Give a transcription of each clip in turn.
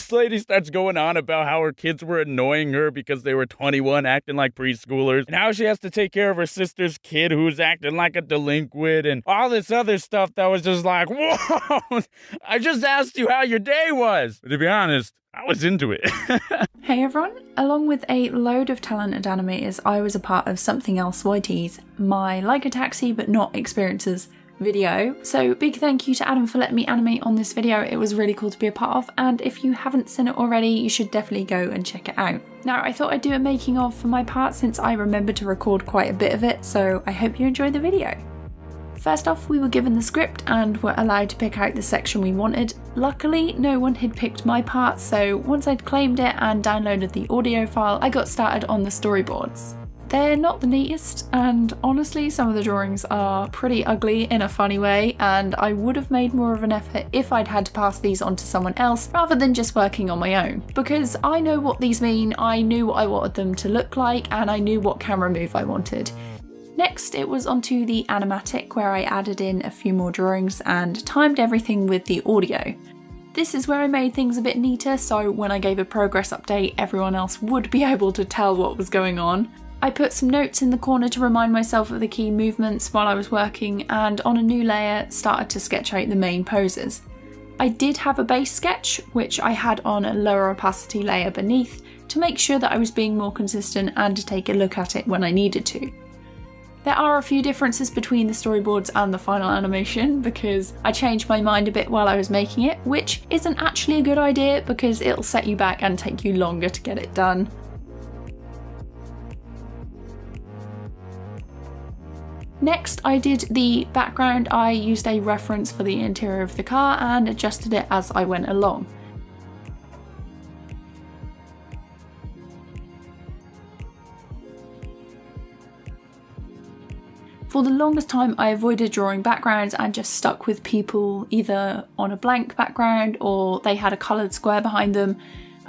this lady starts going on about how her kids were annoying her because they were 21 acting like preschoolers, and how she has to take care of her sister's kid who's acting like a delinquent, and all this other stuff that was just like, whoa, I just asked you how your day was. But to be honest, I was into it. Hey everyone, along with a load of talented animators, I was a part of SomeThingElseYT's My Like a Taxi But Not Experiences video. So big thank you to Adam for letting me animate on this video. It was really cool to be a part of, and if you haven't seen it already, you should definitely go and check it out. Now, I thought I'd do a making of for my part since I remembered to record quite a bit of it, so I hope you enjoy the video. First off, we were given the script and were allowed to pick out the section we wanted. Luckily, no one had picked my part, so once I'd claimed it and downloaded the audio file, I got started on the storyboards. They're not the neatest, and honestly some of the drawings are pretty ugly in a funny way, and I would have made more of an effort if I'd had to pass these on to someone else rather than just working on my own. Because I know what these mean, I knew what I wanted them to look like, and I knew what camera move I wanted. Next, it was onto the Animatic, where I added in a few more drawings and timed everything with the audio. This is where I made things a bit neater, so when I gave a progress update, everyone else would be able to tell what was going on. I put some notes in the corner to remind myself of the key movements while I was working, and on a new layer started to sketch out the main poses. I did have a base sketch, which I had on a lower opacity layer beneath to make sure that I was being more consistent and to take a look at it when I needed to. There are a few differences between the storyboards and the final animation because I changed my mind a bit while I was making it, which isn't actually a good idea because it'll set you back and take you longer to get it done. Next, I did the background. I used a reference for the interior of the car and adjusted it as I went along. For the longest time, I avoided drawing backgrounds and just stuck with people either on a blank background or they had a coloured square behind them.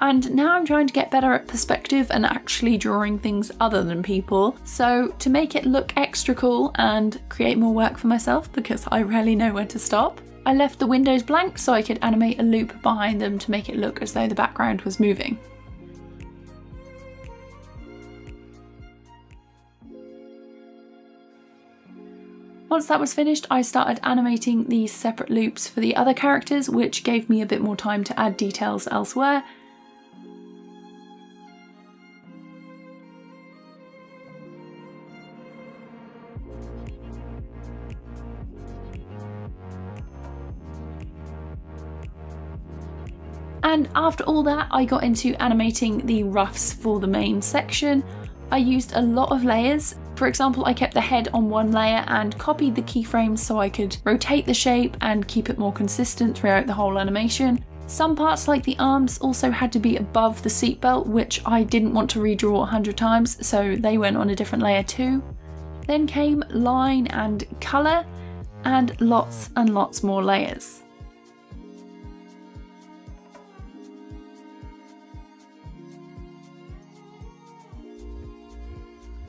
And now I'm trying to get better at perspective and actually drawing things other than people. So to make it look extra cool and create more work for myself, because I rarely know when to stop, I left the windows blank so I could animate a loop behind them to make it look as though the background was moving. Once that was finished, I started animating these separate loops for the other characters, which gave me a bit more time to add details elsewhere. And after all that, I got into animating the roughs for the main section. I used a lot of layers. For example, I kept the head on one layer and copied the keyframes so I could rotate the shape and keep it more consistent throughout the whole animation. Some parts, like the arms, also had to be above the seatbelt, which I didn't want to redraw 100 times, so they went on a different layer too. Then came line and colour, and lots more layers.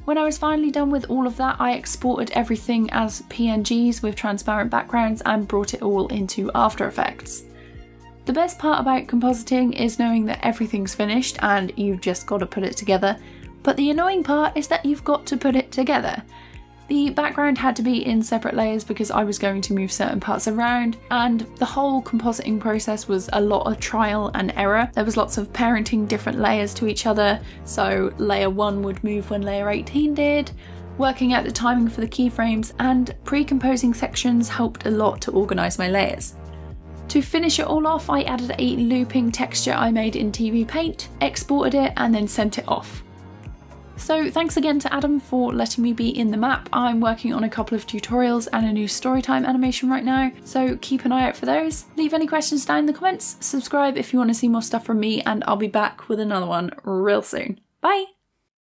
When I was finally done with all of that, I exported everything as PNGs with transparent backgrounds and brought it all into After Effects. The best part about compositing is knowing that everything's finished and you've just got to put it together, but the annoying part is that you've got to put it together. The background had to be in separate layers because I was going to move certain parts around, and the whole compositing process was a lot of trial and error. There was lots of parenting different layers to each other, so layer 1 would move when layer 18 did, working out the timing for the keyframes, and pre-composing sections helped a lot to organise my layers. To finish it all off, I added a looping texture I made in TVPaint, exported it, and then sent it off. So thanks again to Adam for letting me be in the map. I'm working on a couple of tutorials and a new storytime animation right now, so keep an eye out for those. Leave any questions down in the comments, subscribe if you want to see more stuff from me, and I'll be back with another one real soon. Bye!